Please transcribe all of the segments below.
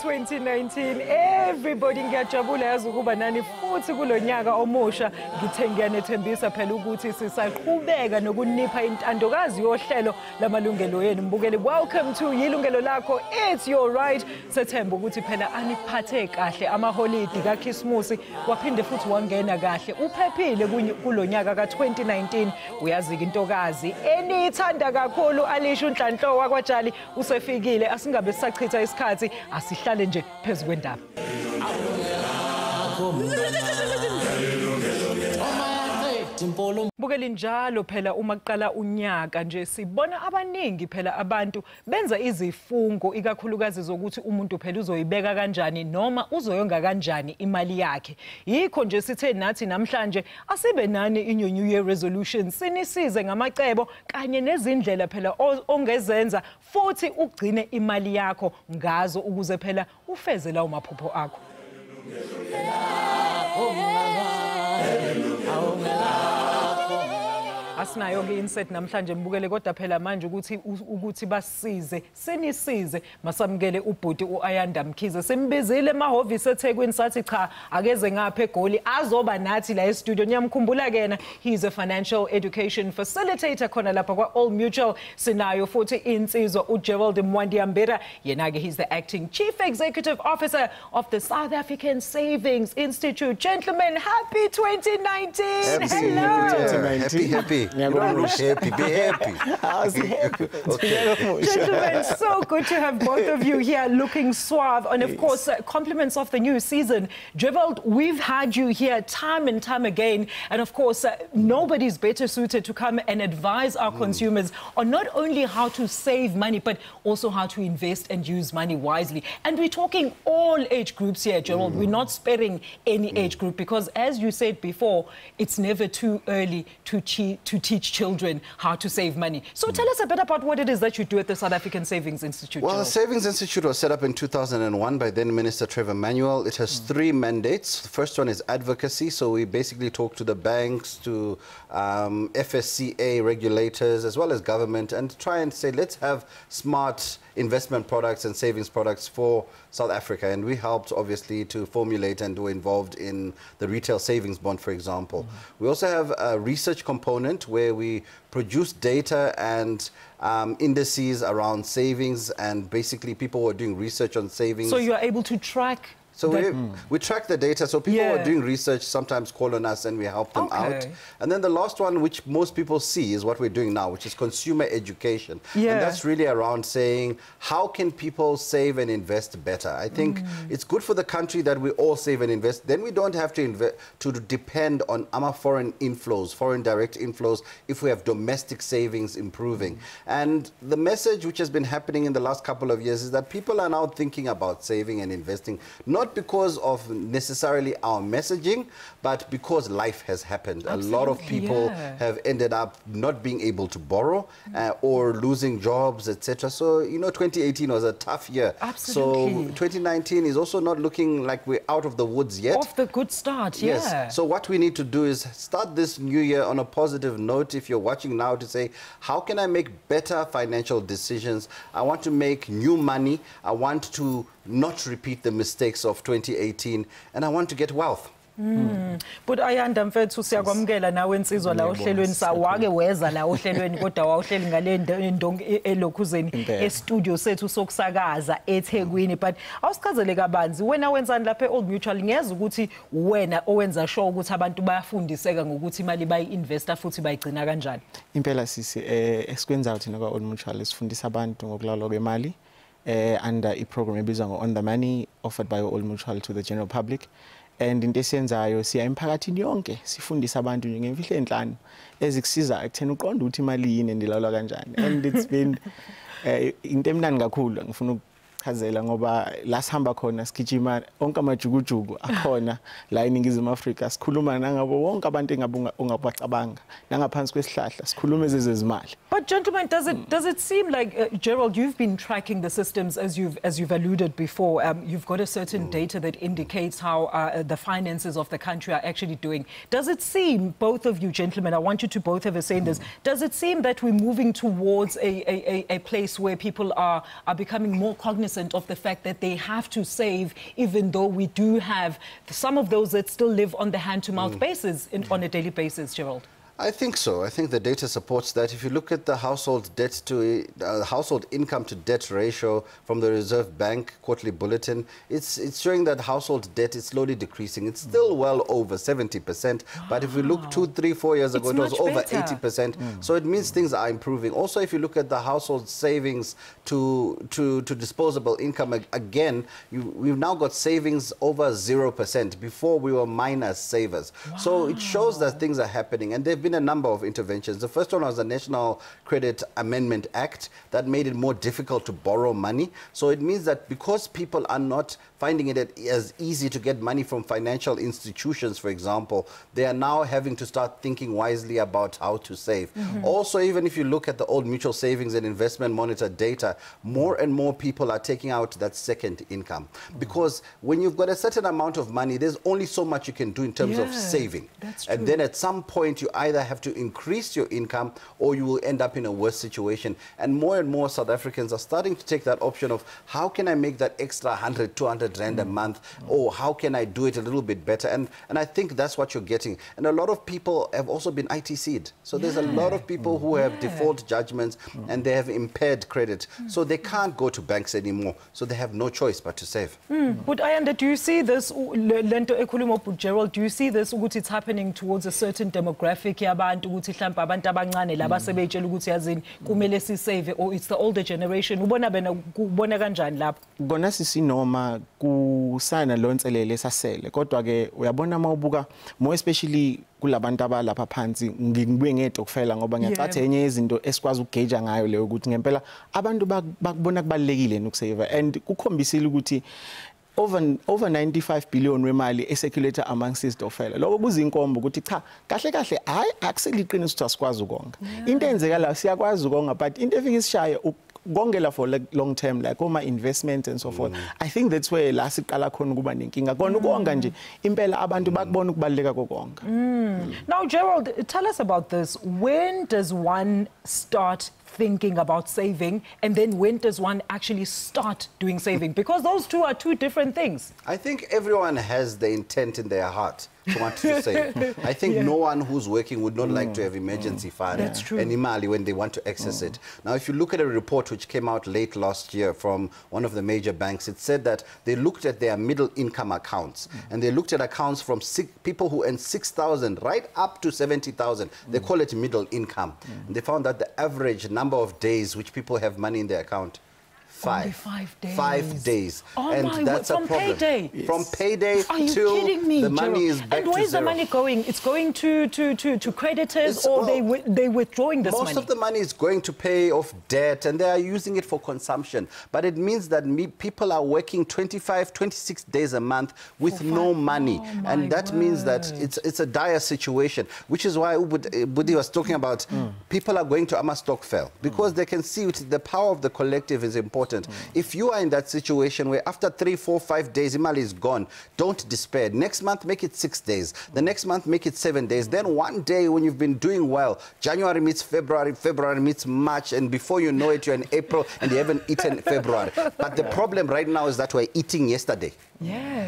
2019. Everybody ngiyajabula yazi ukuba nani futhi kulonyaka omusha ngithe ngiyanethembisa phela ukuthi sisaqhubeka nokunipha intandokazi yohlelo lamalungelo yenu mbukeli. Welcome to Yilungelo Lakho. It's your right. Sethemba ukuthi phela aniphathe kahle amaholidi kaChristmas waphinde futhi wangena kahle. Uphephile kulonyaka ka2019. Uyazi intokazi enithanda kakhulu Alisha uNhlanhlo wakwaJali usefikile. Asingabe sisachitha isikhathi asihlale nje phezulu kwendaba. Bukeli njalo phela uma kuqala unyaka nje sibona abaningi phela abantu benza izifungo ikakhulukazi zokuthi umuntu phela uzoyibeka kanjani noma uzoyonga kanjani imali yakhe. Yikho nje sithe nathi namhlanje asibe nani New Year resolutions sinisize ngamacebo kanye nezindlela phela ongezenza futhi ugcine imali yakho ngazo ukuze phela ufeze lawo maphupho akho. Asinayo ke inset namhlanje mbukele kodwa phela manje ukuthi basize sinisize masamukele ubhuti uAyanda Mkhize simbizile emahovisi eThekwini sathi cha akeze ngapha eGoli azoba nathi la e-studio. Niyamkhumbula kena, he is a financial education facilitator khona lapha kwa Old Mutual. Sinayo futhi insizwa uGerald Mwandiyambira, yena ke he's the acting chief executive officer of the South African Savings Institute. Gentlemen, happy 2019. Happy. Be happy. Gentlemen, so good to have both of you here looking suave. And of course, compliments of the new season. Gerald, we've had you here time and time again. And of course, nobody's better suited to come and advise our consumers on not only how to save money, but also how to invest and use money wisely. And we're talking all age groups here, Gerald. We're not sparing any age group because, as you said before, it's never too early to teach children how to save money. So tell us a bit about what it is that you do at the South African Savings Institute. Well, the Savings Institute was set up in 2001 by then Minister Trevor Manuel. It has three mandates. The first one is advocacy. So we basically talk to the banks, to FSCA regulators, as well as government, and try and say, let's have smart investment products and savings products for South Africa. And we helped, obviously, to formulate and were involved in the retail savings bond, for example. We also have a research component where we produce data and indices around savings, and basically people who are doing research on savings. So you are able to track. So we track the data. So people who are doing research sometimes call on us and we help them out. And then the last one, which most people see, is what we're doing now, which is consumer education. And that's really around saying, how can people save and invest better? I think it's good for the country that we all save and invest. Then we don't have to depend on foreign inflows, foreign direct inflows, if we have domestic savings improving. And the message which has been happening in the last couple of years is that people are now thinking about saving and investing, not because of necessarily our messaging, but because life has happened. Absolutely, a lot of people have ended up not being able to borrow or losing jobs, etc. So, you know, 2018 was a tough year. Absolutely. So 2019 is also not looking like we're out of the woods yet. Off the good start, Yes. So what we need to do is start this new year on a positive note. If you're watching now, to say, how can I make better financial decisions? I want to make new money. I want to not repeat the mistakes of 2018, and I want to get wealth. But Ayanda mfethu siyakwamukela nawe insizwa la ohlelweni sawake weza la ohlelweni kodwa wawuhleli ngale ndongo elokhuzeni e-studio sethu sokusakaza eThekwini. But awusichazele kabanzi wena wenzani lapha eOld Mutual? Ngiyeza ukuthi wena owenza sure ukuthi abantu bayafundiseka ngokuthi imali bayi-investor futhi bayigcina kanjani. Impela sisi esikwenzayo thina kwa-Old Mutual sifundisa abantu ngokulawulwa kwemali under i-program ebizwa ngo-On the Money offered by Old Mutual to the general public. And into esiyenzayo siya emphakathini yonke sifundisa abantu ngemfihlo enhlanu ezikusiza ekuthena uqonda ukuthi imali yini endilawula kanjani. And it's been into emnandi kakhulu ngifuna ukuchazela ngoba la sihamba khona sigijima onke amajukujuku akhona la eNingizimu Afrika, sikhuluma nangabo wonke abantu engabungabacabanga nangaphansi kwesihlahla sikhuluma ezezimali. But gentlemen, does it seem like, Gerald, you've been tracking the systems as you've alluded before. You've got a certain data that indicates how the finances of the country are actually doing. Does it seem, both of you gentlemen, I want you to both have a say in this, does it seem that we're moving towards a place where people are becoming more cognizant of the fact that they have to save, even though we do have some of those that still live on the hand-to-mouth basis on a daily basis, Gerald? I think so. I think the data supports that. If you look at the household debt to household income to debt ratio from the Reserve Bank quarterly bulletin, it's showing that household debt is slowly decreasing. It's still well over 70%, but if we look 2, 3, 4 years ago, it was over 80%. So it means things are improving. Also, if you look at the household savings to disposable income, again, we've now got savings over 0%. Before we were minus savers. So it shows that things are happening, and they've been a number of interventions. The first one was the National Credit Amendment Act that made it more difficult to borrow money. So it means that because people are not finding it as easy to get money from financial institutions, for example, they are now having to start thinking wisely about how to save. Also, even if you look at the old Mutual Savings and Investment Monitor data, more and more people are taking out that second income. Because when you've got a certain amount of money, there's only so much you can do in terms of saving. And then at some point, you either have to increase your income or you will end up in a worse situation. And more South Africans are starting to take that option of how can I make that extra 100, 200 rand a month, or how can I do it a little bit better? And I think that's what you're getting. And a lot of people have also been ITC'd. So there's a lot of people who have default judgments and they have impaired credit. So they can't go to banks anymore. So they have no choice but to save. But Ayanda, do you see this, Lento Ekulumo, Gerald, do you see this, it's happening towards a certain demographic, or it's the older generation? Kona sisinoma kusana lonselele sasele kodwa ke uyabona mawubuka more especially kulabantu abalapha phansi ngibuye ngedwa kufela ngoba ngiyacathi enye izinto esikwazi ukugauge ngayo leyo ukuthi ngempela abantu bakubona kubalekile nokusave and kukhombisile ukuthi over 95 billion wemali eseculator amongst isitofela lokho kuzinkombo ukuthi cha kahle kahle hayi akuseliqiniso ukuthi asikwazi ukonga into enzeka la siyakwazi ukonga but into efika isishaye ukongela for long term like oma investments and so forth. I think that's where la siqala khona kuba nenkinga kona ukonga nje impela abantu bakubona ukubaleka kokonga. Now Gerald, tell us about this. When does one start thinking about saving, and then when does one actually start doing saving? Because those two are two different things. I think everyone has the intent in their heart to want to save. I think no one who's working would not like to have emergency fund and imali when they want to access it. Now, if you look at a report which came out late last year from one of the major banks, it said that they looked at their middle income accounts and they looked at accounts from people who earn 6,000 right up to 70,000. They call it middle income. And they found that the average number of days which people have money in their account, 5 days. 5 days. Oh and that's a problem. Payday? Yes. From payday till the money is back to zero. And where's the money going? It's going to creditors, or they withdrawing this money? Most of the money is going to pay off debt and they are using it for consumption. But it means that people are working 25, 26 days a month with no money. And that means that it's a dire situation, which is why Budi was talking about people are going to Amastokvel because they can see the power of the collective is important. If you are in that situation where after 3, 4, 5 days, imali is gone, don't despair. Next month, make it 6 days. The next month, make it 7 days. Then one day when you've been doing well, January meets February, February meets March, and before you know it, you're in April and you haven't eaten February. But the problem right now is that we're eating yesterday.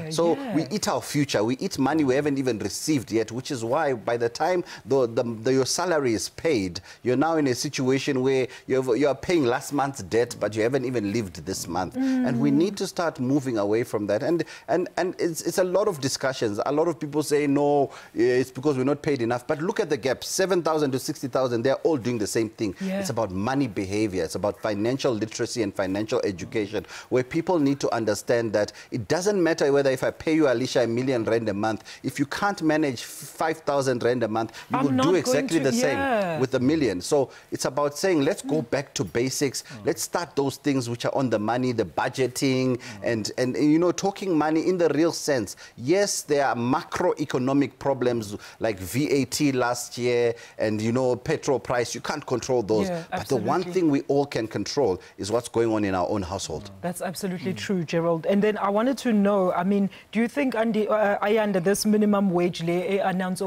So we eat our future. We eat money we haven't even received yet, which is why by the time your salary is paid, you're now in a situation where you are paying last month's debt, but you haven't even lived this month. And we need to start moving away from that. And it's a lot of discussions. A lot of people say, no, it's because we're not paid enough. But look at the gap, 7,000 to 60,000, they're all doing the same thing. It's about money behavior. It's about financial literacy and financial education, where people need to understand that it doesn't matter whether if I pay you, Alicia, R1 million a month, if you can't manage 5,000 rand a month, you will do exactly the same with $1 million. So it's about saying, let's go back to basics. Let's start those things which are on the money, the budgeting, and you know, talking money in the real sense. Yes, there are macroeconomic problems like VAT last year and, you know, petrol price. You can't control those. Yeah, but the one thing we all can control is what's going on in our own household. That's absolutely true, Gerald. And then I wanted to know, I mean, do you think under this minimum wage announced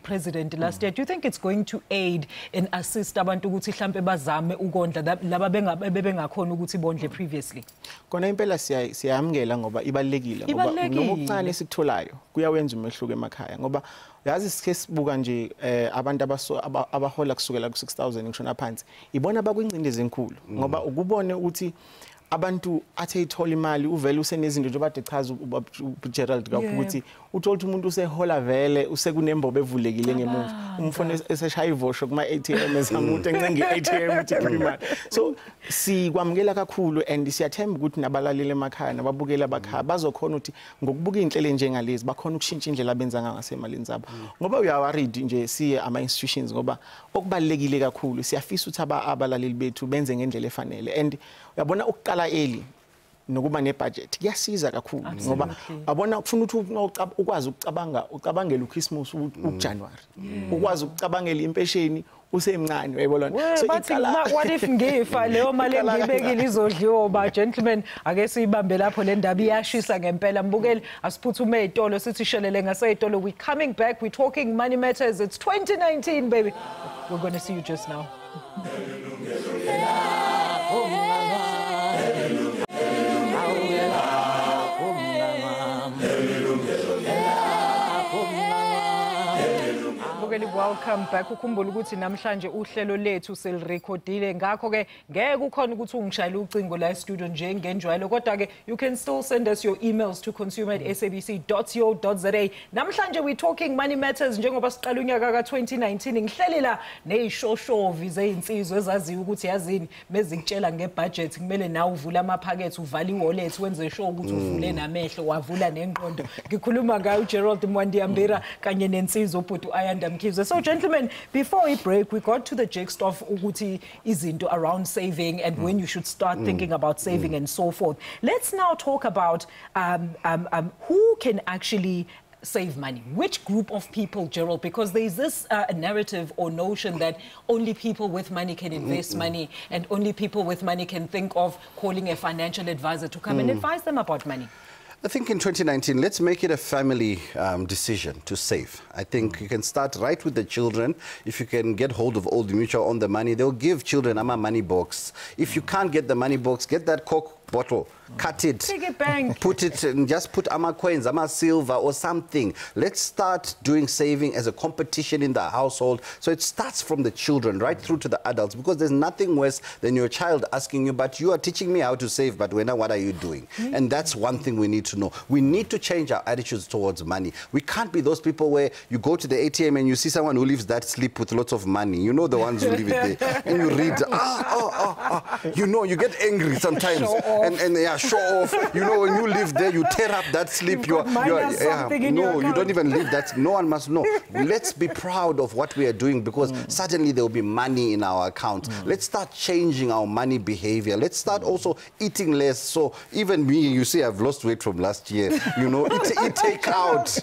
president last year, do you think it's going to aid and assist abantu ukuthi mhlambe bazame ukondla laba bebengakhona ukuthi bondle previously? Kona impela siyamngela ngoba ibalekile ngoba noma ukuncane esikutholayo kuyawenza umehluko emakhaya ngoba yazi sike sibuka nje abantu abahola kusukela ku 6,000 ngishona phansi ibona bakwingcindezi enkulu ngoba ukubone ukuthi abantu athe ithola imali uvele usenezinto nje bade chaza Gerald ukuthi uthola umuntu usehola vele usekunembobo evulekile ngemuva umfone eseshaya ivosho kuma ATM ezamuntu encenga iATM uthi imali so sikwamukela kakhulu and siyathemba ukuthi nabalaleli emakhaya nababukela abakhaya bazokhona ukuthi ngokubuka inhlelo njengalezi bakhona ukushintsha indlela abenza ngasemalini zabo ngoba uyawaread nje siye ama institutions ngoba okubalekile kakhulu siyafisa ukuthi abalaleli bethu benze ngendlela efanele and uyabona ukuqala eli nokuba nebudget kuyasiza kakhulu ngoba abona kufuna ukuthi ukwazi ucabangela uChristmas uJanuary ukwazi ucabangela impesheni usemncane uyayibona so what if ngifa leyo mali engibekile izodliwa ba gentlemen ake siyibambe lapho le ndaba iyashisa ngempela mbukeli asiphuthume ezitolo sithi shelele ngasezitolo we coming back we talking money matters it's 2019 baby we're going to see you just now. Welcome back. Ukhumbula ukuthi namhlanje uhlelo lethu selirecordile ngakho ke ngeke ukhona ukuthi ungishayele ucingo la studio nje ngenjwayelo kodwa ke you can still send us your emails to consumer@sabc.co.za. Namhlanje we talking money matters njengoba siqala unyaka ka2019 ngihleli la nezishoshovi zeinsizwe ezaziyo ukuthi yazini mezikutshela ngebudget kumele nawe uvula amaphakethe uvala iwallet wenze sure ukuthi uvule namehlo wavula nengqondo. Ngikhuluma ngayo Gerald Mwandiyambira kanye nensizwe ubhuti Ayanda Mkhize. So gentlemen, before we break, we got to the gist of ukuthi izinto around saving and when you should start thinking about saving and so forth. Let's now talk about who can actually save money. Which group of people, Gerald? Because there's this narrative or notion that only people with money can invest money and only people with money can think of calling a financial advisor to come and advise them about money. I think in 2019, let's make it a family decision to save. I think you can start right with the children. If you can get hold of Old Mutual on the money, they'll give children a money box. If you can't get the money box, get that Coke bottle, cut it, put it, and just put ama coins, ama silver or something. Let's start doing saving as a competition in the household. So it starts from the children right through to the adults, because there's nothing worse than your child asking you, but you are teaching me how to save, but what are you doing? And that's one thing we need to know. We need to change our attitudes towards money. We can't be those people where you go to the ATM and you see someone who leaves that slip with lots of money. You know the ones who leave it there. And you read, you know, you get angry sometimes. And yeah, show off. You know, when you live there, you tear up that slip. No, you don't even leave that. No one must know. Let's be proud of what we are doing, because suddenly there will be money in our account. Let's start changing our money behavior. Let's start also eating less. So even me, you see, I've lost weight from last year. You know, eat take out.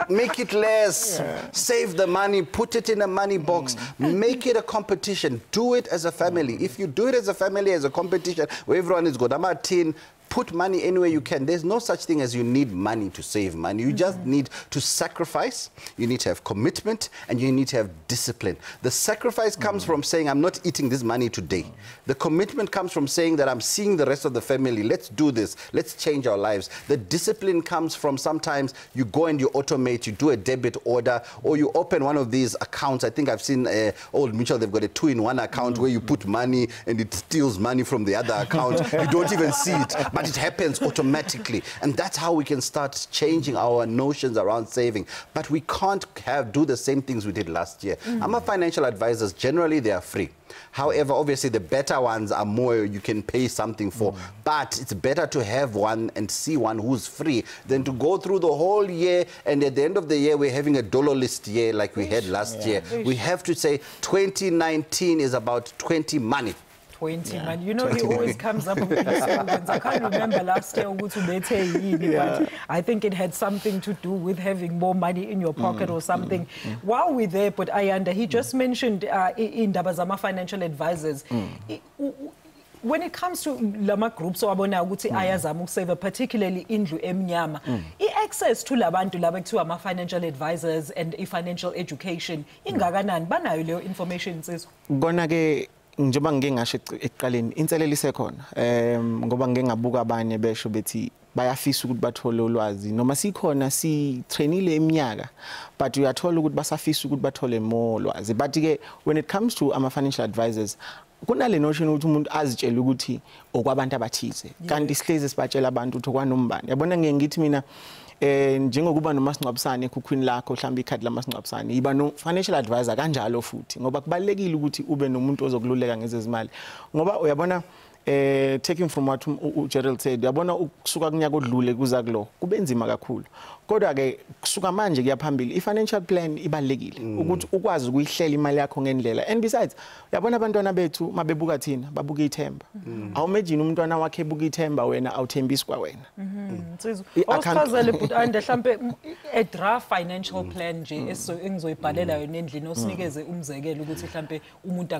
Make it less. Save the money. Put it in a money box. Make it a competition. Do it as a family. If you do it as a family, as a competition, where everyone is good, I'm a teen. Put money anywhere you can. There's no such thing as you need money to save money. You just need to sacrifice. You need to have commitment, and you need to have discipline. The sacrifice comes from saying, I'm not eating this money today. The commitment comes from saying that I'm seeing the rest of the family. Let's do this. Let's change our lives. The discipline comes from sometimes you go and you automate, you do a debit order, or you open one of these accounts. I think I've seen Old Mutual, they've got a 2-in-1 account where you put money and it steals money from the other account. You don't even see it. But it happens automatically, and that's how we can start changing our notions around saving. But we can't do the same things we did last year. I'm a financial advisors, generally they are free. However, obviously the better ones are more you can pay something for. But it's better to have one and see one who's free than to go through the whole year, and at the end of the year we're having a dollar list year like we had last year. We have to say 2019 is about 20 money. 20, man. You know, he always comes up with these slogans. I can't remember last year, but I think it had something to do with having more money in your pocket or something. While we're there, but Ayanda, he just mentioned in Dabazama Financial Advisors, when it comes to lama groups wabona ukuthi ayazama ukusave particularly indlu emnyama i-access to labantu laba kuthiwa ama financial advisors and financial education ingakanani banayo leyo information nsizwa kona ke njengoba ngike ngasho ekuqaleni inselelo isekhona ngoba ngike ngabuka abanye besho bethi bayafisa ukuthi bathole ulwazi noma sikhona si trainile eminyaka but uyathola ukuthi basafisa ukuthi bathole more lwazi but ke when it comes to ama financial advisors kunale notion ukuthi umuntu azitshela ukuthi okwabantu abathize kanti sihleze sibatshela abantu ukuthi okwanombani yabona ngeke ngithi mina njengokuba nomasingcwabisane ekhukhwini lakho mhlawumbe ikhadi lamasingcwabisane yiba no financial advisor kanjalo futhi ngoba kubalekile ukuthi ube nomuntu ozokululeka ngezezimali ngoba uyabona taking from what Gerald said yabona ukusuka kunyaka odlule kuza kulo kubenzima kakhulu kodwa ke kusuka manje kuyaphambili i-financial plan ibalekile ukuthi ukwazi ukuyihlela imali yakho ngendlela and besides yabona abantwana bethu mabebuka thina babuka ithemba awumagine umntwana wakhe ebuka ithemba wena awuthembisi kwa wena nsizwa awusichazele but mhlambe a draft financial plan nje engizoyibhalela yona endlini osinikeze umzekelo ukuthi mhlambe umuntu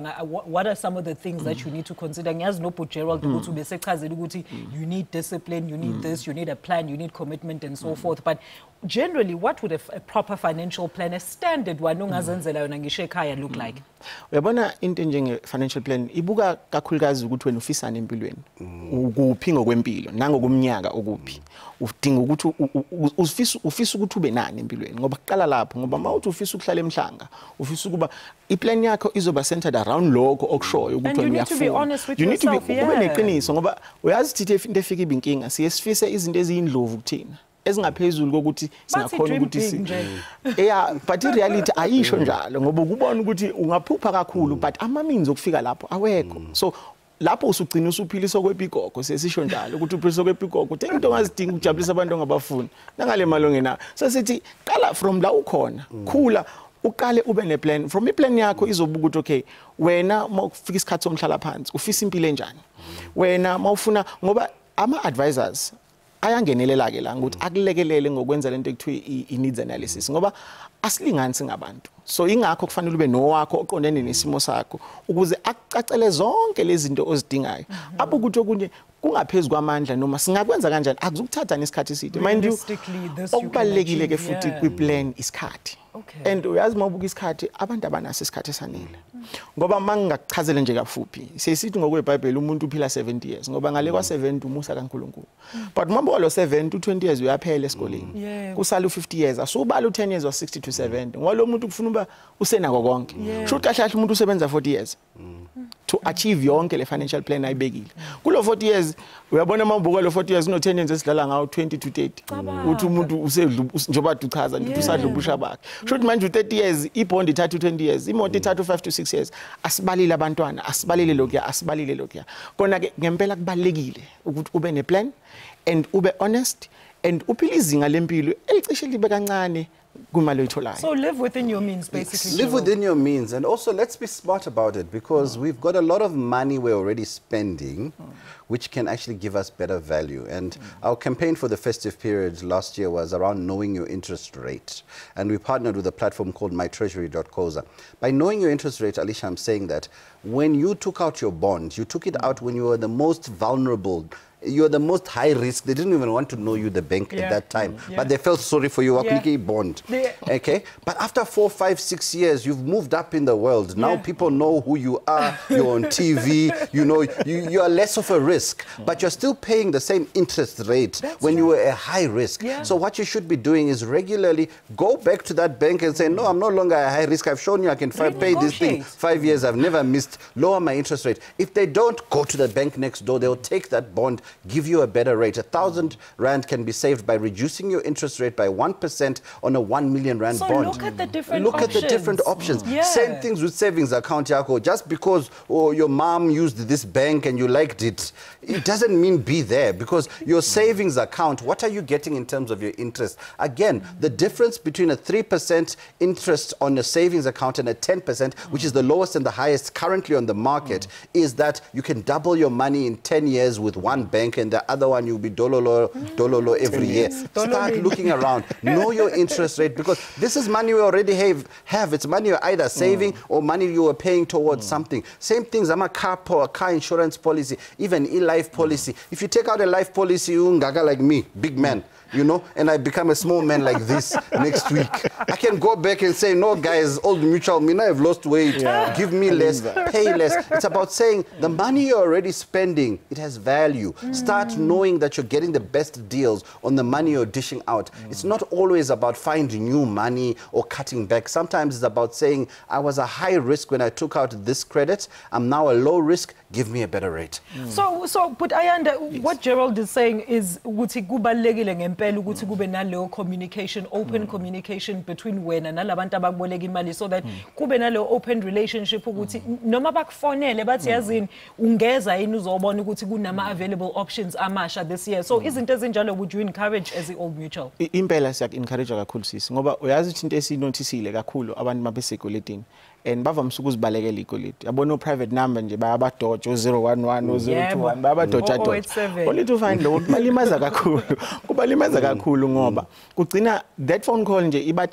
what are some of the things that you need to consider ngiyazi no Gerald ukuthi ubesechazela ukuthi you need discipline, you need this, you need a plan, you need commitment and so forth. But generally, what would a proper financial plan, a standard one ongazenzela yona ngisho ekhaya look like? Uyabona into njenge financial plan ibuka kakhulukazi ukuthi wena ufisana empilweni. Ukuphi ngokwempilo nangokumnyaka ukuphi. Udinga ukuthi ufisa ukuthi ube nani empilweni ngoba kuqala lapho ngoba mawuthi ufisa ukuhlala emhlanga ufisa ukuba iplan yakho izoba centered around lokho okushoyo ukuthi wena uyafuna you need to be ube neqiniso ngoba uyazi thithi into efika ibinkinga siyesifise izinto eziyindlovu kuthina ezingaphezulu kokuthi singakhona ukuthi yeah but in reality ayisho njalo ngoba ukubona ukuthi ungaphupha kakhulu but ama-means okufika lapho awekho so lapho usugcina usuphilisa kwepigogo sesisho njalo ukuthi uphilisa kwepigogo uthenga into ongazidinga ukujabulisa abantu ongabafuni nangale mali ongenayo so sithi qala from la ukhona khula uqale ube neplan from iplan yakho izobuka ukuthi okay wena mawufika isikhathi somhlala phansi ufisa impilo enjani wena mawufuna ngoba ama advisors ayangenelela ke la ukuthi akulekelele ngokwenza lento ekuthiwa i-needs analysis ngoba asilingani singabantu so ingakho kufanele ube nowakho oqondene nesimo sakho ukuze akucacele zonke lezi zinto ozidingayo abukuthi okunye kungaphezulu kwamandla noma singakwenza kanjani akuzukuthatha nesikhathi eside mind you okubalekile ke futhi kwiplan isikhathi and uyazi mawubuka isikhathi abantu abanaso isikhathi esanele ngoba mangingakuchazela nje kafuphi sesithi ngokweBhayibheli umuntu uphila 70 years ngoba ngale kwa 70 umusa kaNkulunkulu but mamba lo 7 to 20 years uyaphela esikoleni kusala u50 years asubala u10 years wa 60 to 70 ngalo umuntu kufuna uba usenako konke sho kahle kahle umuntu usebenza 40 years to achieve yonke le financial plan ayibekile kulo 40 years uyabona mawubuka lo 40 years no 10 years esidlala ngawo 20 to 30 uthi umuntu usedlu njoba uchaza ngithi usadlubusha bakhe shothi manje u30 years ibond ithatha u20 years imoto ithatha u5 to 6 years asibalile abantwana asibalile lokya asibalile lokya kona ke ngempela kubalekile ukuthi ube neplan and ube honest and uphila izinga lempilo elicishe libe kancane. So live within your means, basically. Live within your means, and also let's be smart about it because we've got a lot of money we're already spending, which can actually give us better value. And our campaign for the festive period last year was around knowing your interest rate, and we partnered with a platform called mytreasury.coza. By knowing your interest rate, Alicia, I'm saying that when you took out your bond, you took it out when you were the most vulnerable. You're the most high risk. They didn't even want to know you, the bank, at that time. But they felt sorry for you. Bond. Okay? But after 4, 5, 6 years, you've moved up in the world. Now people know who you are. You're on TV. You know, you are less of a risk. But you're still paying the same interest rate when you were a high risk. So what you should be doing is regularly go back to that bank and say, no, I'm no longer a high risk. I've shown you I can pay this thing 5 years. I've never missed. Lower my interest rate. If they don't, go to the bank next door. They'll take that bond give you a better rate. 1,000 Rand can be saved by reducing your interest rate by 1% on a 1 million Rand bond. So look at the different options. Look at the different options. Yeah. Same things with savings account, Yako. Just because your mom used this bank and you liked it, it doesn't mean be there, because your savings account, what are you getting in terms of your interest? Again, the difference between a 3% interest on a savings account and a 10%, which is the lowest and the highest currently on the market, is that you can double your money in 10 years with one bank, and the other one you'll be dololo every year. Start looking around. Know your interest rate, because this is money we already have. It's money you're either saving or money you are paying towards something. Same things, I'm a car insurance policy, even e-life policy. If you take out a life policy, you ngaga like me, big man, you know, and I become a small man like this next week, I can go back and say, no, guys, Old Mutual, me now have lost weight, give me less, pay less. It's about saying the money you're already spending, it has value. Start knowing that you're getting the best deals on the money you're dishing out. It's not always about finding new money or cutting back. Sometimes it's about saying, I was a high risk when I took out this credit. I'm now a low risk. Give me a better rate. But I understand what Gerald is saying is ukuthi kubalekile ngempela ukuthi kube naleyo communication, open communication between wena nalabantu abakuboleka imali, so that kube naleyo open relationship ukuthi noma bakufonele bathi yazini ungeza yini uzobona ukuthi kunama available options amasha this year. So izinto ezinjalo would you encourage as the Old Mutual? Impela siyak encourage kakhulu sisi, ngoba uyazi ukuthi into esinotisile kakhulu abantu mabesekuletini and bavamisa ukuzibalekela ikoleti. Yabona private number nje bayabadoja 011 021 bayabadoja doja. Only to find lo balimaza kakhulu. Kubalimaza kakhulu ngoba kugcina that phone call nje iba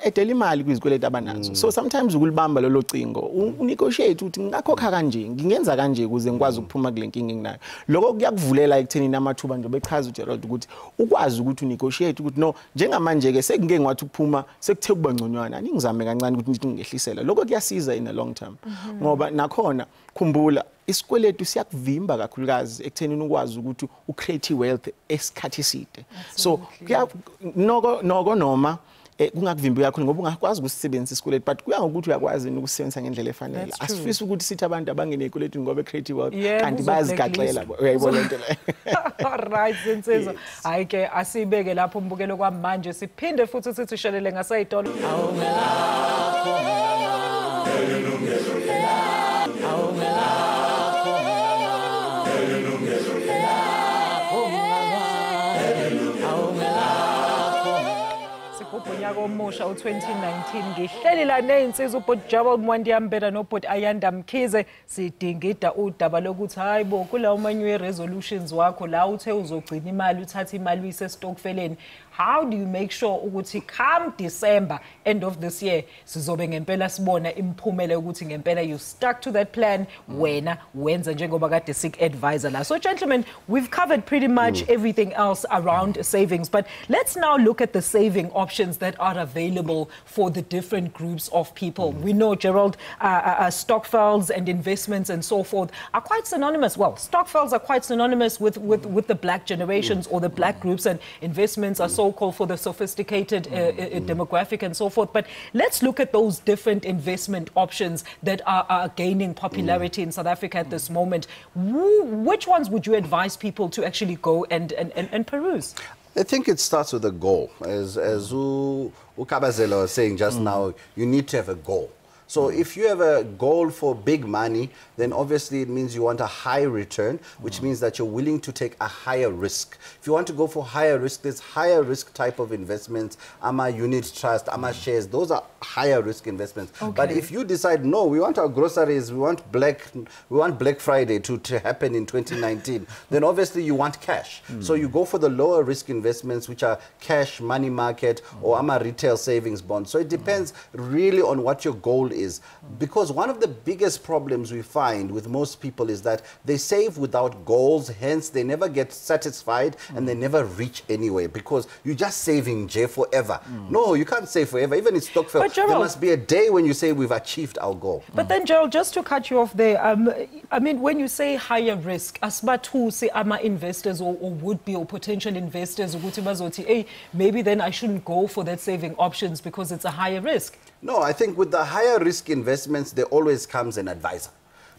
edela imali kwizikweleti abanazo. So sometimes ukulibamba lolo cingo unegotiate ukuthi ngakhokha kanje, ngingenza kanje ukuze ngikwazi ukuphuma kule nkinga enginayo. Lokho kuyakuvulela ekutheni amathuba nje bechaza uGerald ukuthi ukwazi ukuthi unegotiate ukuthi no, njengamanje ke sekungeke ngathi ukuphuma sekuthe kuba ngconywana, angizame kancane ukuthi ngihlisela. Lokho kuyasiza in a long term. Ngoba nakhona khumbula isikweletu siyakuvimba kakhulukazi ekuthenini ukwazi ukuthi ucreate wealth esikhathi eside. So noko noma kungakuvimbi kakhulu ngoba ungakwazi ukusebenzisa isikweletu, but kuya ngokuthi uyakwazi ukusebenzisa ngendlela efanele. Asifisi ukuthi sithi abantu abangene ekweletu ngoba create wealth kanti bayazigaxela, uyayibona into le. Alright, Zinsizwa. Hayi ke asibeke lapho umbukelo kwamanje, siphinde futhi sithi shelele ngasayitolo. Unyaka omusha u2019 ngihleli la nezinsizwa ubhot Jabal Mwandiyambela nobhot Ayanda Mkhize, sidingida udaba lokuthi hayibo kulawo manye resolutions wakho la uthe uzogcina imali, uthatha imali uyise stokfeleni. How do you make sure ukuthi come December, end of this year, sizobe ngempela sibona imphumela ukuthi ngempela you stuck to that plan, wena wenza njengoba kade sik advisor la. So gentlemen, we've covered pretty much everything else around savings, but let's now look at the saving options that are available for the different groups of people. We know, Gerald, stokvels and investments and so forth are quite synonymous. Well, stokvels are quite synonymous with the black generations or the black groups, and investments are so-called for the sophisticated demographic and so forth. But let's look at those different investment options that are gaining popularity in South Africa at this moment. Which ones would you advise people to actually go and peruse? I think it starts with a goal. As Ukabazela was saying just now, you need to have a goal. So if you have a goal for big money, then obviously it means you want a high return, which means that you're willing to take a higher risk. If you want to go for higher risk, there's higher risk type of investments. AMA unit trust, AMA shares, those are higher risk investments. Okay. But if you decide, no, we want our groceries, we want Black Friday to happen in 2019, then obviously you want cash. So you go for the lower risk investments, which are cash, money market, or AMA retail savings bonds. So it depends really on what your goal is, because one of the biggest problems we find with most people is that they save without goals, hence they never get satisfied and they never reach anywhere, because you're just saving forever. No, you can't save forever. Even in Stokvel, there must be a day when you say we've achieved our goal. But then, Gerald, just to cut you off there, I mean, when you say higher risk, as but who say ama investors or would be or potential investors, maybe then I shouldn't go for that saving options because it's a higher risk. No, I think with the higher risk investments, there always comes an advisor.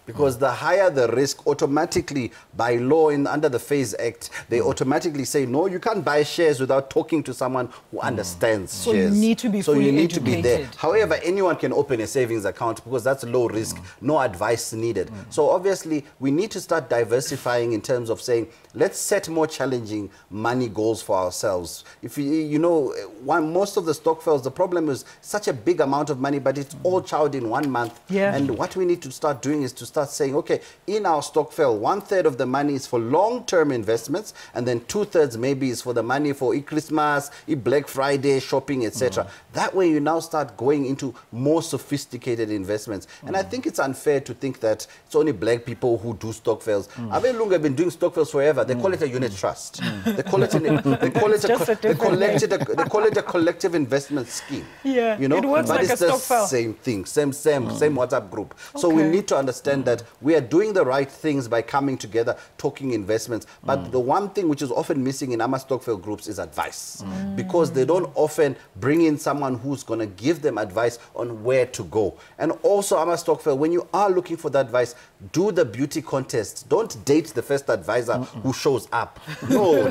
because the higher the risk, automatically by law under the Phase Act, they automatically say, no, you can't buy shares without talking to someone who understands shares. You need to be so fully you need educated. to be there. However, anyone can open a savings account because that's low risk, no advice needed. So obviously, we need to start diversifying in terms of saying, let's set more challenging money goals for ourselves. If you know, most of the stokvels, the problem is such a big amount of money, but it's all chowed in 1 month. And what we need to start doing is to start saying, okay, in our stokvel, 1/3 of the money is for long-term investments, and then 2/3 maybe is for the money for Christmas, Black Friday, shopping, etc. That way you now start going into more sophisticated investments. And I think it's unfair to think that it's only black people who do stokvels. Abelungu have been doing stokvels forever. They call it a unit trust. They call it a collective investment scheme. Yeah, you know, it works but like it's a the stokvel. same thing, same WhatsApp group. So we need to understand that we are doing the right things by coming together, talking investments. But the one thing which is often missing in our stokvel groups is advice, because they don't often bring in someone who's going to give them advice on where to go. And also, our stokvel, when you are looking for that advice, do the beauty contest. Don't date the first advisor who shows up. No.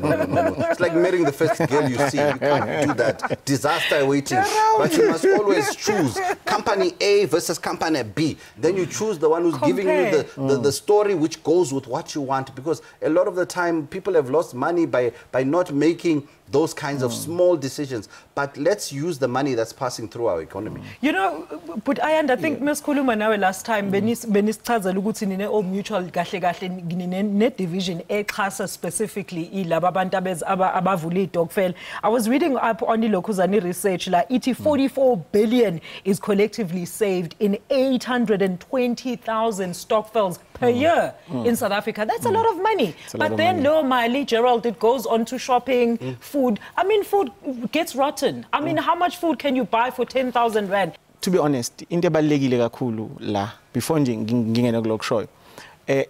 It's like marrying the first girl you see. You can't do that. Disaster waiting. But you must always choose company A versus company B. Then you choose the one who's giving you the story which goes with what you want, because a lot of the time people have lost money by not making those kinds of small decisions. But let's use the money that's passing through our economy. You know, but I think Ms. Kuluma nawe last time benichazela ukuthi nine Old Mutual kahle ne division exhasa specifically ilaba abantu abavula idokvel. I was reading up on iLokhuzani research la ithi 44 billion is collectively saved in 820,000 stokvels per year in South Africa. That's a lot of money. But then no mali, Gerald, it goes on to shopping, food. I mean, food gets rotten. I mean, how much food can you buy for 10,000 rand? To be honest, into ebalulekile kakhulu la before nje ngingena kulokushoyo.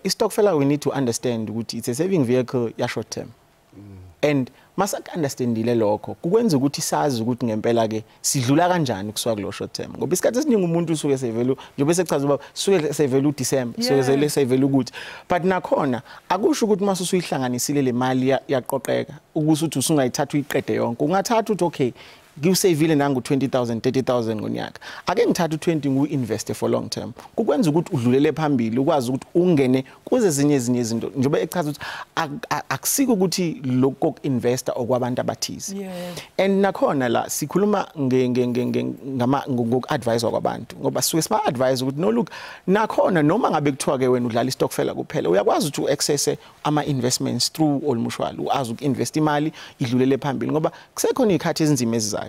Istokfela, we need to understand ukuthi it's a saving vehicle ya short term. And masaka understandile lokho kukwenza ukuthi sazi ukuthi ngempela ke sidlula kanjani kusuka kulo short term, ngoba isikhathi esiningi umuntu usuke sevelu njengoba sechaza uba suke sevelu December suke sevelu ukuthi, but nakhona akusho ukuthi mase usuyihlanganisile le mali yaqoqeka ukuthi usungayithatha uyiqede yonke. Ungathatha uthi okay ngiusavile nangu 20,000 30,000 ngonyaka, ake ngithatha u20 ngu-investe for long term, kukwenza ukuthi udlulele phambili ukwazi ukuthi ungene kuze ezinye izinto njengoba echaza ukuthi akusiko ukuthi lokho investor okwabantu abathize. And nakhona la sikhuluma ngoku-advise kwabantu, ngoba suke siba-advise ukuthi no look, nakhona noma ngabe kuthiwa ke wena udlala istokfela kuphela, uyakwazi ukuthi u-accesse ama-investments through Old Mutual, uazi uku-invest imali idlulele phambili, ngoba kusekhona iy'khathi ezinzima ezizayo.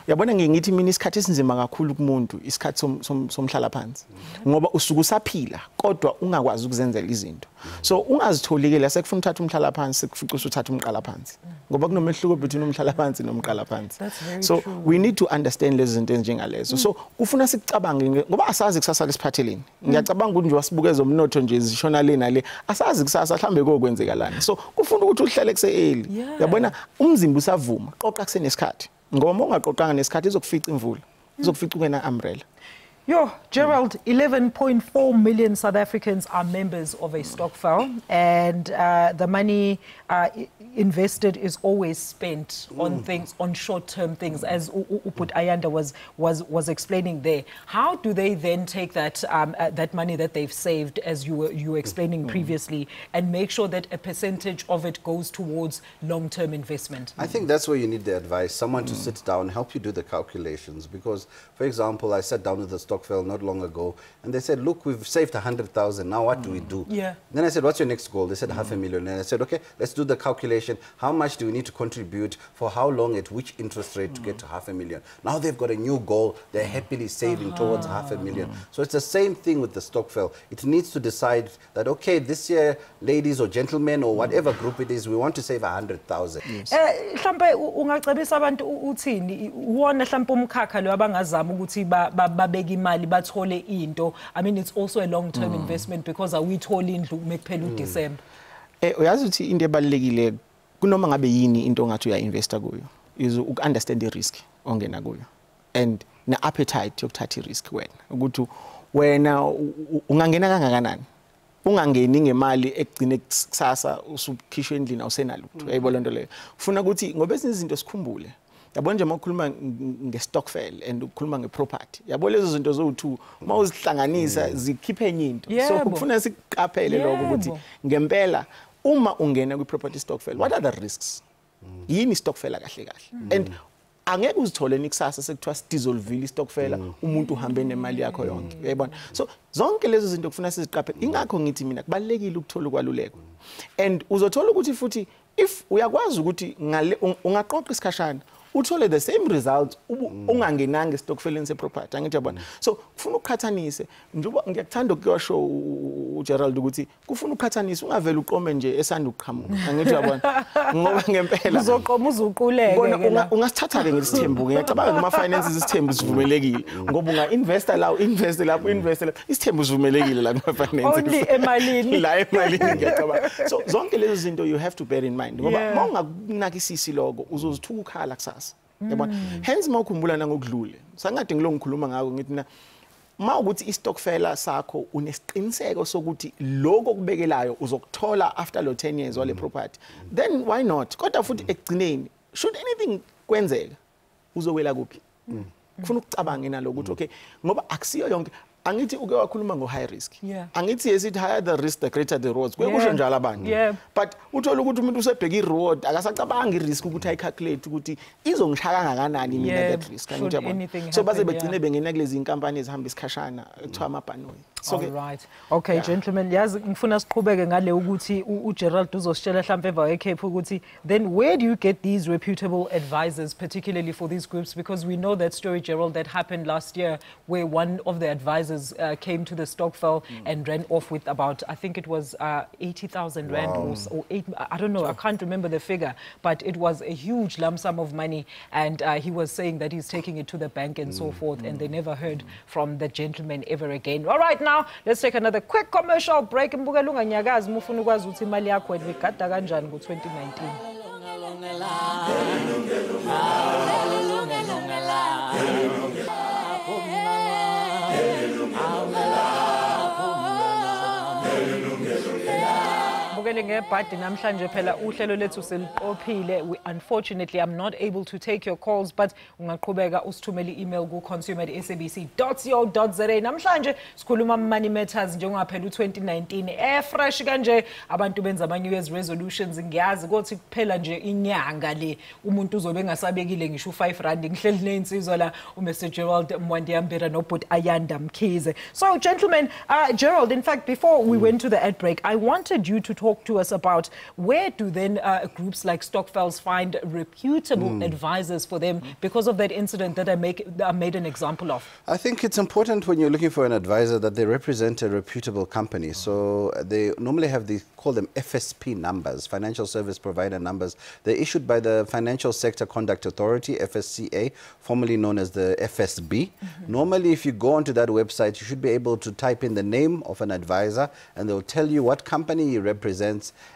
Uyabona ngithi mina isikhathi esinzima kakhulu kumuntu isikhathi somhlala phansi, ngoba usuke usaphila kodwa ungakwazi ukuzenzela izinto. So ungazitholi-ke la sekufuna uthatha umhlala phansi sekufica usuthatha umqala phansi, ngoba kunomehluko between umhlala phansi nomqala phansi. So we need to understand lezi zinto ezinjengalezo. So kufuna sikucabange ngoba asazi kusasa lesiphatheleni. Ngiyacabanga ukuthi nje wasibukeza umnotho nje zishona le nale, asazi kusasa mhlambe kokwenzekalani. So kufuna ukuthi uhlale kuse-early. Uyabona umzimba usavuma, qoqa kusenesikhathi, ngoba ungaqoqanga nesikhathi izokufica imvula, izokufica ungena umbrella. Yo, Gerald, 11.4 million South Africans are members of a stokvel, and the money invested is always spent on things, on short-term things, as Uput Ayanda was explaining there. How do they then take that that money that they've saved, as you were explaining previously, and make sure that a percentage of it goes towards long-term investment? I think that's where you need the advice, someone to sit down, help you do the calculations. Because, for example, I sat down with the stokvel not long ago, and they said, look, we've saved 100,000, now what do we do? Then I said, what's your next goal? They said 500,000, and I said, okay, let's do the calculation. How much do we need to contribute, for how long, at which interest rate to get to 500,000? Now they've got a new goal, they're happily saving towards 500,000. So it's the same thing with the stokvel. It needs to decide that, okay, this year, ladies or gentlemen or whatever group it is, we want to save 100,000. Mhlambe ungacebisa abantu uthini wona mhlambe umkhakha lo abangazama ukuthi babeke imali bathole into. I mean, it's also a long-term investment, because we thole indlu mekuphela uDecember. Uyazi ukuthi into ebalekile kunoma ngabe yini into ongathi uya-investa kuyo is uku-understand i-risk ongena kuyo and ne-appetite yokuthatha i-risk wena, ukuthi wena ungangena kangakanani. ungangeni ngemali ekugcine kusasa usukhishwe endlini awusenalutho yayibona lento leyo ufuna ukuthi ngoba ezinye izinto sikhumbule yabo nje makukhuluma nge-stockfel and ukukhuluma nge-property yabo lezo zinto zo-2 uma uzihlanganisa zikhiphe enye into so kufuna sikuqaphele lokho ukuthi ngempela uma ungena kwi-property stockfel what are the risks yini stockfel kahle and angeke uzithole nikusasa sekuthiwa sidissolve istokfela umuntu uhambe nemali yakho yonke uyayibona so zonke lezo zinto kufuna siziqaphele ingakho ngithi mina kubalekile ukuthola ukwaluleko and uzothola ukuthi futhi if uyakwazi ukuthi ungaqoqa isikhashana uthole the same result ungangenanga estokfeleni seproperty angithi yabona so kufuna ukukhathanise njengoba ngiyakuthanda ukuyosho uGerald ukuthi kufuna ukukhathanisa ungavela uqome nje esanda ukuqhamuka angithi yabona ngoba ngempela uzoqoma uzuquleke ungasithatha ke ngesithembu ngiyacabanga kuma finances isithembu sivumelekile ngoba unga investor la invest lapho isithembu sivumelekile la kuma finances only emalini la emalini ngiyacabanga so zonke lezo zinto you have to bear in mind ngoba mawungakunakisisi lokho uzozithuka ukhala kusasa yabona hence mawukhumbula nangokudlule sangathi ngilo ngikhuluma ngako ngithi na mawukuthi istokfela sakho unesiqiniseko sokuthi lokho kubekelayo uzokuthola after lo 10 years wale property then why not kodwa futhi ekugcineni should anything kwenzeka uzowela kuphi kufuna ukucabanga naloko ukuthi okay ngoba akusiyo yonke angithi uke wakhuluma ngo high risk angithi yesithi higher the risk the greater the rewards kuyekusho njalo abantu but uthola ukuthi umuntu usebheka i-reward akasacabanga i-risk ukuthi ayicalculate ukuthi izongishaya kangakanani mina that risk angithi yabona so baze begcine bengena kulezi inkampani ezihamba isikhashana kuthiwa amabhanoyi so right okay gentlemen yazi ngifuna siqhubeke ngale ukuthi uGerald uzositshela mhlawumbe eva eCape ukuthi then where do you get these reputable advisors particularly for these groups because we know that story Gerald that happened last year where one of the advisors came to the stokvel and ran off with about I think it was 80,000 rand or 8 I don't know I can't remember the figure but it was a huge lump sum of money and he was saying that he's taking it to the bank and so forth and they never heard from the gentleman ever again. All right now let's take another quick commercial break mbukela unganyakazi mufuna ukwazi ukuthi imali yakho igada kanjani ku2019 ngebhadi namhlanje phela uhlelo lethu seliqophile unfortunately I'm not able to take your calls but ungaqhubeka usithumele email ku consumer@sabc.co.za namhlanje sikhuluma money matters njengophela u2019 fresh kanje abantu benza ama New Year's resolutions ngiyazi ukuthi kuphela nje inyanga le umuntu uzobe engasabekile ngisho u5 ngihleli nensizwa la uMr Gerald Mwandiyambira nobut Ayanda Mkhize. So gentlemen Gerald in fact before we went to the ad break I wanted you to talk to us about where do then groups like Stokvels find reputable advisors for them because of that incident that I made an example of? I think it's important when you're looking for an advisor that they represent a reputable company. So they normally have call them FSP numbers, Financial Service Provider numbers. They're issued by the Financial Sector Conduct Authority, FSCA, formerly known as the FSB. Normally, if you go onto that website, you should be able to type in the name of an advisor and they'll tell you what company he represents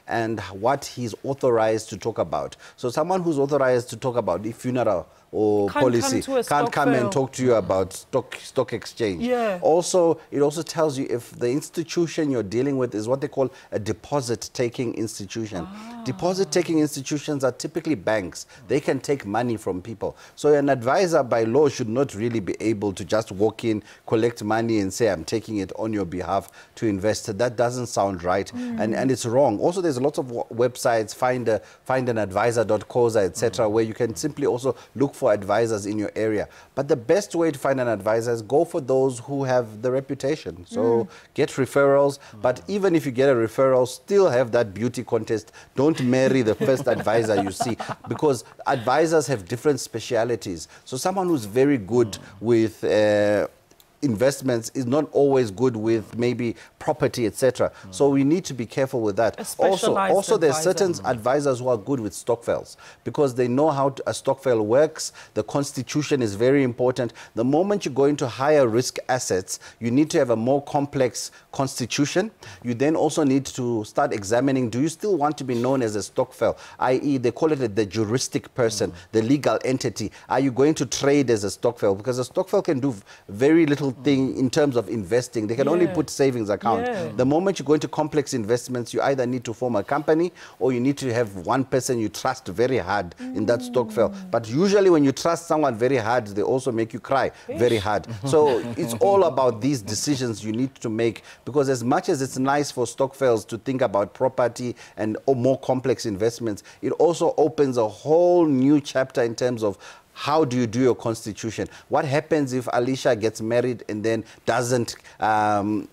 and what he's authorized to talk about. So someone who's authorized to talk about the funeral or policy can't come and talk to you about stock exchange. Also, it also tells you if the institution you're dealing with is what they call a deposit-taking institution. Deposit-taking institutions are typically banks. They can take money from people. So an advisor by law should not really be able to just walk in, collect money and say, I'm taking it on your behalf to invest. That doesn't sound right and it's wrong. Also, there's lots of websites, findanadvisor.co.za, etc., where you can simply also look for advisors in your area. But the best way to find an advisor is go for those who have the reputation. So get referrals, but even if you get a referral, still have that beauty contest. Don't marry the first advisor you see because advisors have different specialities. So someone who's very good with investments is not always good with maybe property, etc. So we need to be careful with that. Also there's certain advisors who are good with stokvels because they know how a stokvel works. The constitution is very important. The moment you go into higher risk assets, you need to have a more complex constitution. You then also need to start examining, do you still want to be known as a stokvel, i.e. they call it the juristic person, the legal entity. Are you going to trade as a stokvel? Because a stokvel can do very little simple thing in terms of investing. They can only put savings account. The moment you go into complex investments, you either need to form a company or you need to have one person you trust very hard in that stokvel. But usually when you trust someone very hard, they also make you cry very hard. So it's all about these decisions you need to make, because as much as it's nice for stokvels to think about property and more complex investments, it also opens a whole new chapter in terms of how do you do your constitution? What happens if Alicia gets married and then doesn't,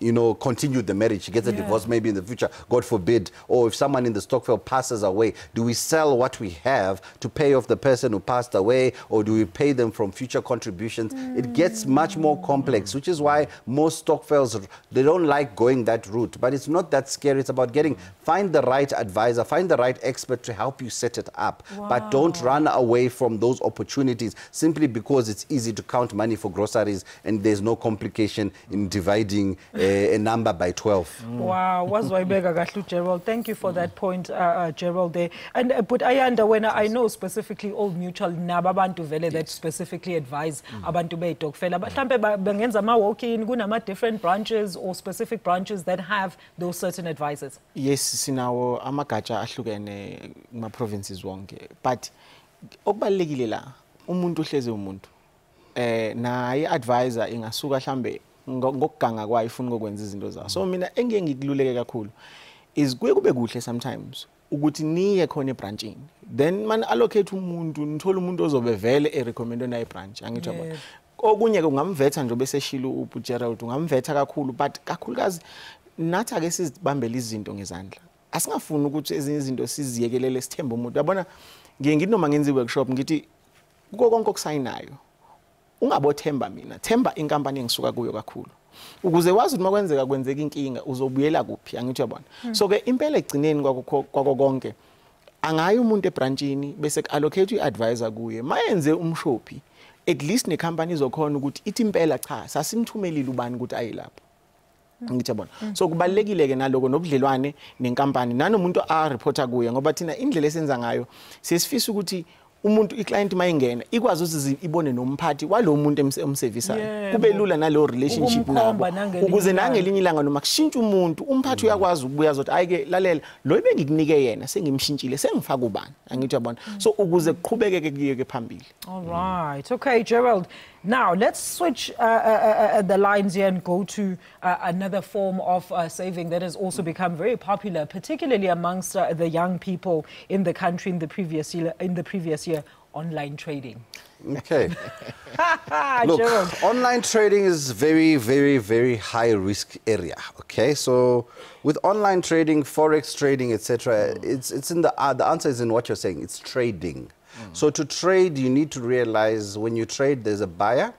you know, continue the marriage? She gets a divorce maybe in the future, God forbid. Or if someone in the stokvel passes away, do we sell what we have to pay off the person who passed away, or do we pay them from future contributions? It gets much more complex, which is why most stokvels, they don't like going that route. But it's not that scary. It's about find the right advisor, find the right expert to help you set it up. But don't run away from those opportunities simply because it's easy to count money for groceries and there's no complication in dividing a number by 12. Wow, wazwaibeka kahle Gerald. Thank you for that point, Gerald there. And but when I know specifically Old Mutual nababantu vele that specifically advise abantu beitokfela. But mhlambe bengenza ama walk-in kunama different branches or specific branches that have those certain advisors. Yes, sinawo amagatsha ahlukene kuma provinces wonke. But okubalekile la umuntu uhleze umuntu naye advisor ingasuka mhlambe ngokuganga kwayo ifuna ukwenza izinto zayo. So mina engeke ngikululeke kakhulu is kuye kube kuhle sometimes ukuthi niye khona ebranchini, then man allocate umuntu nithola umuntu ozobe vele erecommend na ibranch. Angitsho bona okunye ke ungamvetha nje bese shilo ubu Gerald ungamvetha kakhulu, but kakhulukazi nathi ake sizibambele izinto ngezandla. Asingafuni ukuthi ezinye izinto siziyekelele sithembe umuntu. Yabona ngithi noma ngenza workshop ngithi kuko konke okusayinayo ungabothemba mina, themba inkampani engisuka kuyo kakhulu ukuze wazi ukuthi kwenzeka inkinga uzobuyela kuphi. Angithi yabona. So ke impela egcineni kwako konke angayi umuntu ebranchini bese allocate iadvisor kuye mayenze umshophi, at least nekhampani izokhona ukuthi ithi impela cha sasimthumelile ubani ukuthi ayilapho. Ngiyabona. So kubalekile ke naloko nobudlelwane nenkampani nanomuntu a reporter kuye, ngoba thina indlela esenza ngayo sesifisa ukuthi umuntu iclient mayingena ikwazi ukuthi ibone nomphathi walo muntu emserviceayo, kube lula nalo relationship nabo, ukuze nangelinye ilanga noma kushintsha umuntu umphathi uyakwazi ukubuya zothi ayike lalela lo ibengikunika yena sengimshintshile sengifaka ubani. Angithi yabona. So ukuze kuqhubekeke kuyeke phambili. All right. Okay, Gerald. Now, let's switch the lines here and go to another form of saving that has also become very popular, particularly amongst the young people in the country in the previous year, online trading. Okay. Look, Gerald. Online trading is very, very, very high risk area. Okay, so with online trading, forex trading, etc., it's in the answer is in what you're saying. It's trading. So to trade, you need to realize when you trade, there's a buyer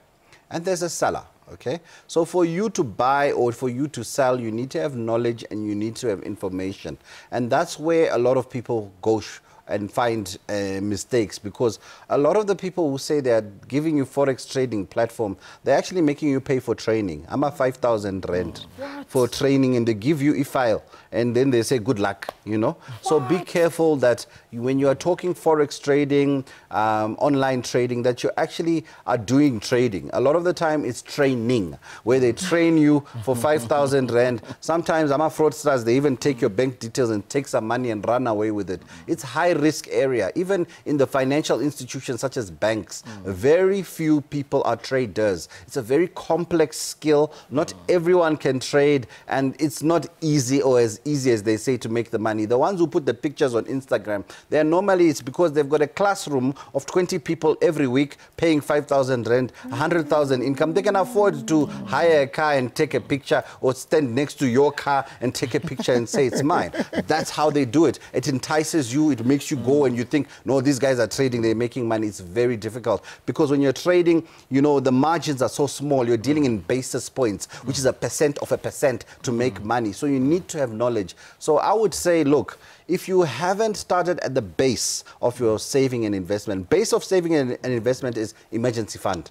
and there's a seller. Okay, so for you to buy or for you to sell, you need to have knowledge and you need to have information, and that's where a lot of people go and find mistakes, because a lot of the people who say they're giving you forex trading platform, they're actually making you pay for training. I'm a 5,000 rand for training, and they give you a file and then they say good luck, you know. So be careful that when you are talking forex trading, online trading, that you actually are doing trading. A lot of the time it's training, where they train you for 5,000 rand. Sometimes fraudsters, they even take your bank details and take some money and run away with it. It's high risk area. Even in the financial institutions such as banks, very few people are traders. It's a very complex skill. Not everyone can trade, and it's not easy or as easy as they say to make the money. The ones who put the pictures on Instagram, they're normally, it's because they've got a classroom of 20 people every week paying 5,000 rand, 100,000 income. They can afford to hire a car and take a picture, or stand next to your car and take a picture and say it's mine. That's how they do it. It entices you, it makes you go and you think, no, these guys are trading, they're making money. It's very difficult, because when you're trading, you know, the margins are so small. You're dealing in basis points, which is a percent of a percent to make money. So you need to have knowledge. So I would say, look, if you haven't started at the base of your saving and investment, base of saving and investment is emergency fund.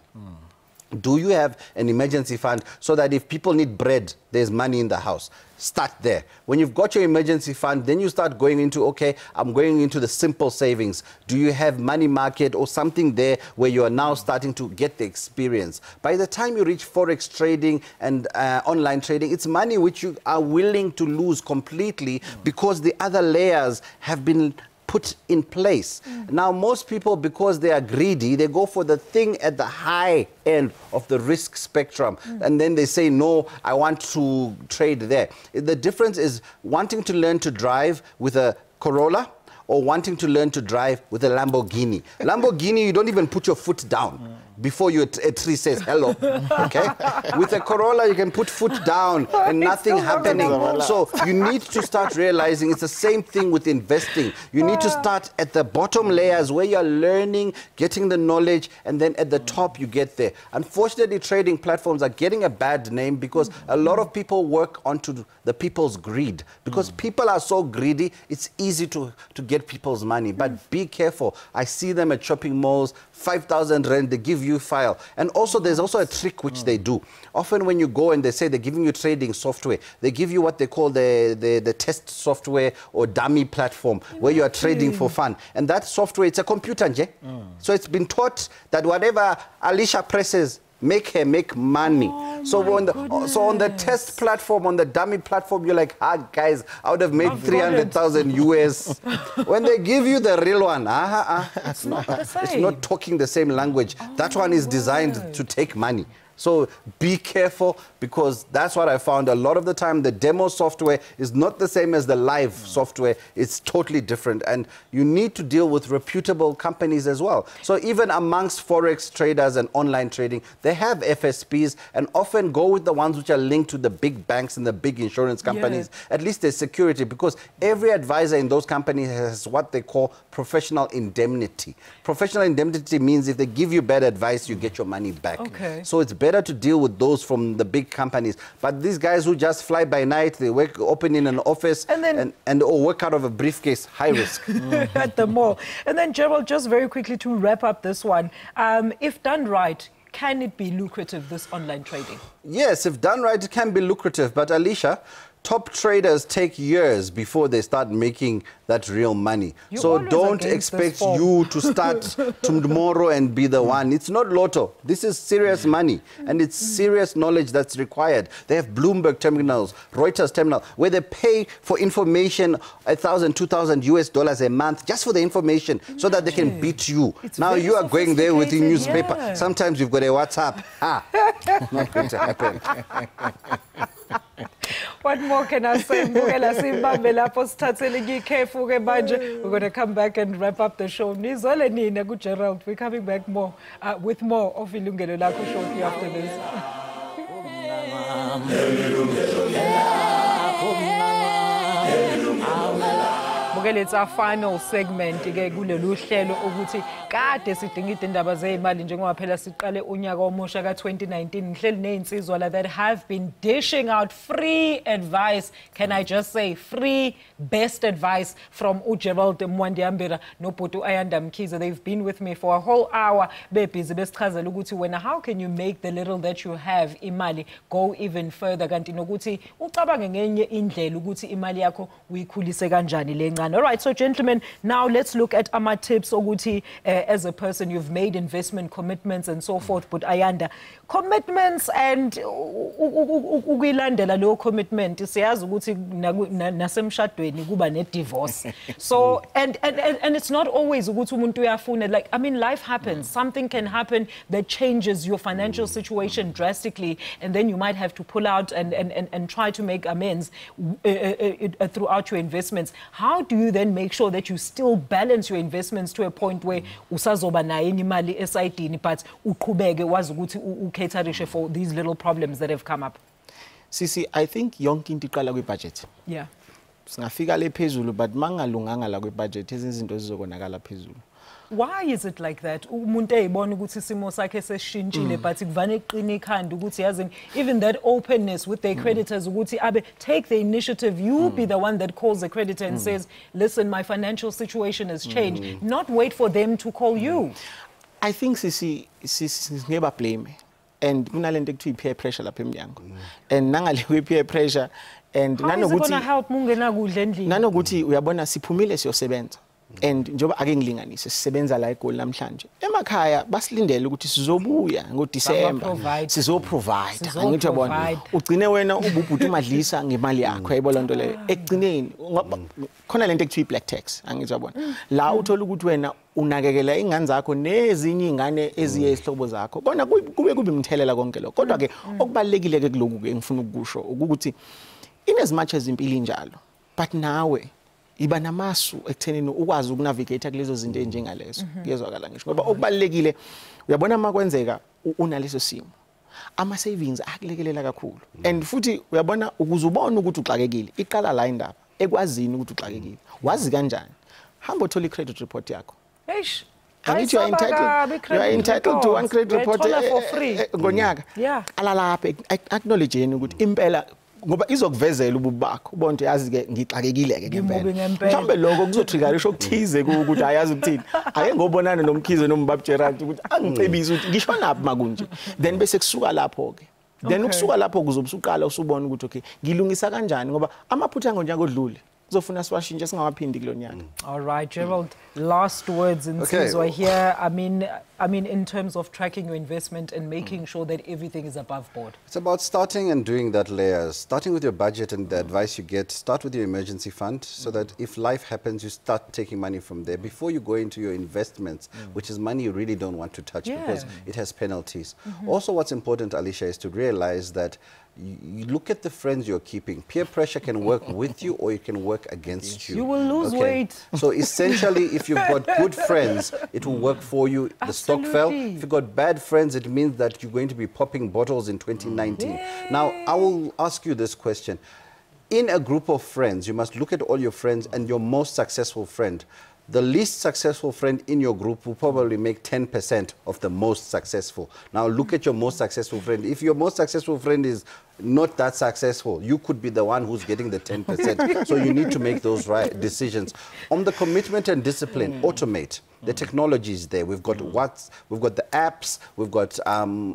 Do you have an emergency fund so that if people need bread, there's money in the house? Start there. When you've got your emergency fund, then you start going into, okay, I'm going into the simple savings. Do you have money market or something there where you are now starting to get the experience? By the time you reach Forex trading and online trading, it's money which you are willing to lose completely because the other layers have been put in place. Now, most people, because they are greedy, they go for the thing at the high end of the risk spectrum. And then they say, no, I want to trade there. The difference is wanting to learn to drive with a Corolla or wanting to learn to drive with a Lamborghini. Lamborghini, you don't even put your foot down before a tree says hello, okay? With a Corolla, you can put foot down and nothing happening. So you need to start realizing it's the same thing with investing. You need to start at the bottom layers where you're learning, getting the knowledge, and then at the top you get there. Unfortunately, trading platforms are getting a bad name because a lot of people work onto the people's greed. Because people are so greedy, it's easy to get people's money. But be careful. I see them at shopping malls, 5,000 rand, they give you file. And also there's also a trick which they do. Often when you go and they say they're giving you trading software, they give you what they call the test software or dummy platform where you are trading for fun. And that software, it's a computer, nje? So it's been taught that whatever Alicia presses, make her make money. So on the test platform, on the dummy platform, you're like, guys, I would have made 300,000 US. When they give you the real one, it's not talking the same language. That one is designed to take money. So be careful, because that's what I found. A lot of the time, the demo software is not the same as the live software. It's totally different. And you need to deal with reputable companies as well. So even amongst Forex traders and online trading, they have FSPs and often go with the ones which are linked to the big banks and the big insurance companies. Yeah. At least there's security, because every advisor in those companies has what they call professional indemnity. Professional indemnity means if they give you bad advice, you get your money back. Okay. So it's better to deal with those from the big companies. But these guys who just fly by night, they work open in an office and or work out of a briefcase, high risk. At the mall. And then, Gerald, just very quickly to wrap up this one, if done right, can it be lucrative, this online trading? Yes, if done right, it can be lucrative. But Alicia, top traders take years before they start making that real money. So don't expect you to start tomorrow and be the one. It's not lotto. This is serious money, and it's serious knowledge that's required. They have Bloomberg terminals, Reuters terminal, where they pay for information $1,000, $2,000 US a month just for the information, so that they can beat you. Now you are going there with the newspaper. Yeah. Sometimes you've got a WhatsApp. Not going to happen. What more can I say? We're going to come back and wrap up the show. Gerald, we're coming back more with more of Yilungelo Lakho shortly after this. It's our final segment kulolu hlelo ukuthi kade sidinga indaba zeimali njengoba phela siqale unyaka omusha ka2019 ngihleli nezinsizwa that have been dishing out free advice. Can I just say free best advice from Gerald Mwandiambira no Putu Ayanda Mkhize. They've been with me for a whole hour. Bebhizi besichazela ukuthi wena how can you make the little that you have imali go even further, kanti nokuthi ucabange ngenye indlela ukuthi imali yakho uyikhulise kanjani lencane. All right, so gentlemen, now let's look at our tips. Oguti, as a person, you've made investment commitments and so forth, but Ayanda, commitments and ukilandela lo commitment siyazi ukuthi nasemshadweni kuba ne divorce. So and it's not always ukuthi umuntu uyafuna, like, I mean, life happens. Something can happen that changes your financial situation drastically, and then you might have to pull out and try to make amends throughout your investments. How do you then make sure that you still balance your investments to a point where usazoba nayo imali esayidini but uqhubeke wazi ukuthi ucaterishe for these little problems that have come up? Sisi, I think yonke into iqala kwi-budget. Yeah. Singafika le phezulu, but mangalunganga la kwi-budget izinto zizokonakala phezulu. Why is it like that? Umuntu eyibona ukuthi isimo sakhe seshintshile but kuvane iqine ikhanda ukuthi yazi even that openness with their creditors ukuthi abe take the initiative, you be the one that calls the creditor and says, listen, my financial situation has changed, not wait for them to call you. I think Sisi never blame. and kunalento ekuthiwa peer pressure lapha emnyango and nangale peer pressure and nanokuthi uyabona siphumile siyosebenza and njoba ake ngilinganise sisebenza la eGoli namhlanje emakhaya basilindele ukuthi sizobuya ngoDisember sizoprovide angithi yabona ugcine wena ububhuti umadlisa ngemali yakho yayibona lonto leyo ekugcineni khona lento ekuthiwa black tax angithi yabona la uthola ukuthi wena unakekela ingane zakho nezinye ingane eziye isihlobo zakho kona kube umthelela konke lokho kodwa ke okubalekile ke kuloku ke ngifuna ukusho ukuthi in as much as impilo injalo but nawe iba namasu ekuthenini ukwazi ukunavigate kulezo zinto enjengalezo kuyezwakala ngisho ngoba okubalekile uyabona makwenzeka unaleso simo ama savings akulekelela kakhulu and futhi uyabona ukuzubona ukuthi uxakekile iqala la indaba ekwazini ukuthi uxakekile wazi kanjani hamba uthola i-credit report yakho eish angithi you are entitled to one credit report for free ngonyaka ala lapha acknowledge ukuthi impela ngoba izokuvezela ububi bakho ubonto yazi ke ngixakekile ke ngempela mhlawumbe lokho kuzotriggerisha okuthize ukuthi ayazi ukuthini ake ngobonana nomkhize nombaba Gerard ukuthi angicebise ukuthi ngisho naphi makunje then bese kusuka lapho ke then ukusuka lapho kuzobusuqala usubona ukuthi okay ngilungisa kanjani ngoba amaphutha ngonyaka odlule kuzofuna siwashintshe singawaphindi kulonyaka. All right, Gerald, last words in Sizwa here. I mean in terms of tracking your investment and making sure that everything is above board. It's about starting and doing that layers, starting with your budget and the advice you get. Start with your emergency fund so that if life happens, you start taking money from there before you go into your investments, which is money you really don't want to touch because it has penalties. Also, what's important, Alicia, is to realize that you look at the friends you're keeping. Peer pressure can work with you or it can work against you. You will lose weight. So essentially, if you've got good friends, it will work for you. The stock fell. If you've got bad friends, it means that you're going to be popping bottles in 2019. Now, I will ask you this question. In a group of friends, you must look at all your friends and your most successful friend. The least successful friend in your group will probably make 10% of the most successful. Now look at your most successful friend. If your most successful friend is not that successful, you could be the one who's getting the 10%. So you need to make those right decisions. On the commitment and discipline, automate. The technology is there. We've got we've got the apps, we've got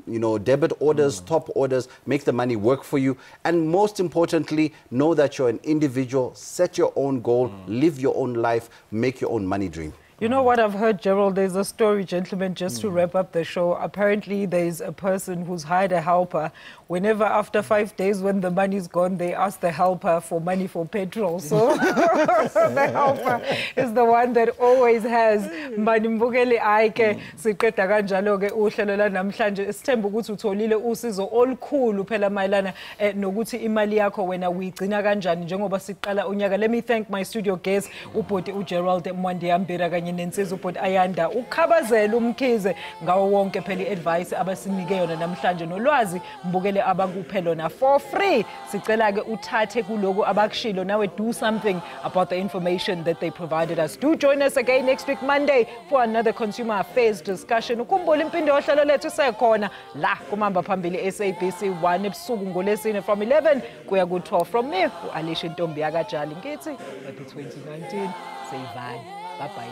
you know, debit orders, top orders, make the money work for you. And most importantly, know that you're an individual, set your own goal, live your own life, make your own money dream. You know what I've heard, Gerald? There's a story, gentlemen, just to wrap up the show. Apparently, there's a person who's hired a helper. Whenever after 5 days, when the money's gone, they ask the helper for money for petrol. So the helper is the one that always has money. Mbukeli aike siqeda kanjalo ke uhlelo la namhlanje isithemba ukuthi utholile usizo olukhulu phela mayelana nokuthi imali yakho wena uyigcina kanjani njengoba siqala unyaka. Let me thank my studio guests ubhoti uGerald Mwandiyambira kanye nensizwa ubhoti Ayanda ukhabazela umkhize ngawo wonke phela iadvice abasinike yona namhlanje nolwazi mbukele abakuphe lona for free. Sicela ke uthathe kuloku abakushilo nawe do something about the information that they provided us. Do join us again next week Monday for another consumer affairs discussion. Ukhumbule impinde ohlelo lethu sekhona la kumamba phambili SABC 1 ebusuku ngolesine from 11 kuya ku12 from me uAlisha Ntombi yakajali ngithi happy 2019 sayivani bye bye.